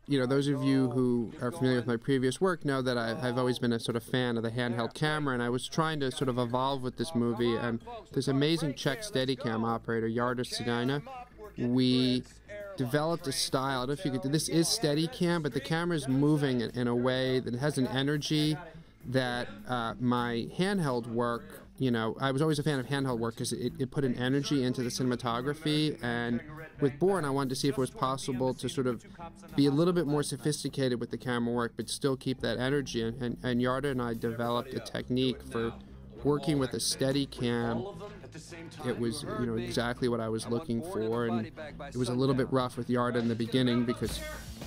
those of you who are familiar with my previous work know that I've always been a sort of fan of the handheld camera, and I was trying to sort of evolve with this movie. And this amazing Czech Steadicam operator, Jarda Sedina, we developed a style. I don't know if you could. This is Steadicam, but the camera is moving in a way that has an energy that my handheld work. I was always a fan of handheld work because it put an energy into the cinematography, and with Born I wanted to see if it was possible to sort of be a little bit more sophisticated with the camera work but still keep that energy, and Jarda and I developed a technique for working with a Steadicam. It was exactly what I was looking for, and it was a little bit rough with Jarda in the beginning because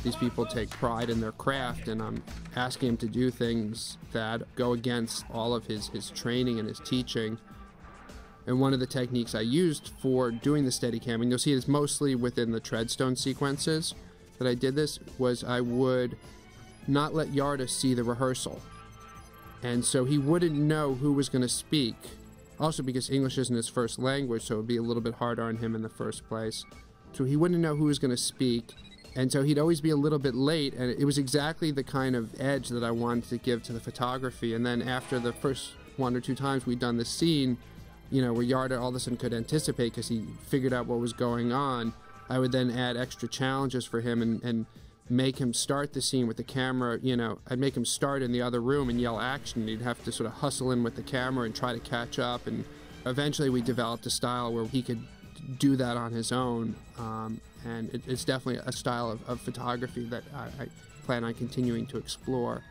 these people take pride in their craft, and I'm asking him to do things that go against all of his training and his teaching. And one of the techniques I used for doing the Steadicam, and you'll see it's mostly within the Treadstone sequences that I did this, was I would not let Jarda see the rehearsal. And so he wouldn't know who was going to speak. Also because English isn't his first language, so it would be a little bit harder on him in the first place. So he wouldn't know who was going to speak. And so he'd always be a little bit late, and it was exactly the kind of edge that I wanted to give to the photography. And then after the first one or two times we'd done the scene, where Jarda all of a sudden could anticipate because he figured out what was going on, I would then add extra challenges for him and make him start the scene with the camera. I'd make him start in the other room and yell action, and he'd have to sort of hustle in with the camera and try to catch up. And eventually we developed a style where he could do that on his own, and it's definitely a style of photography that I plan on continuing to explore.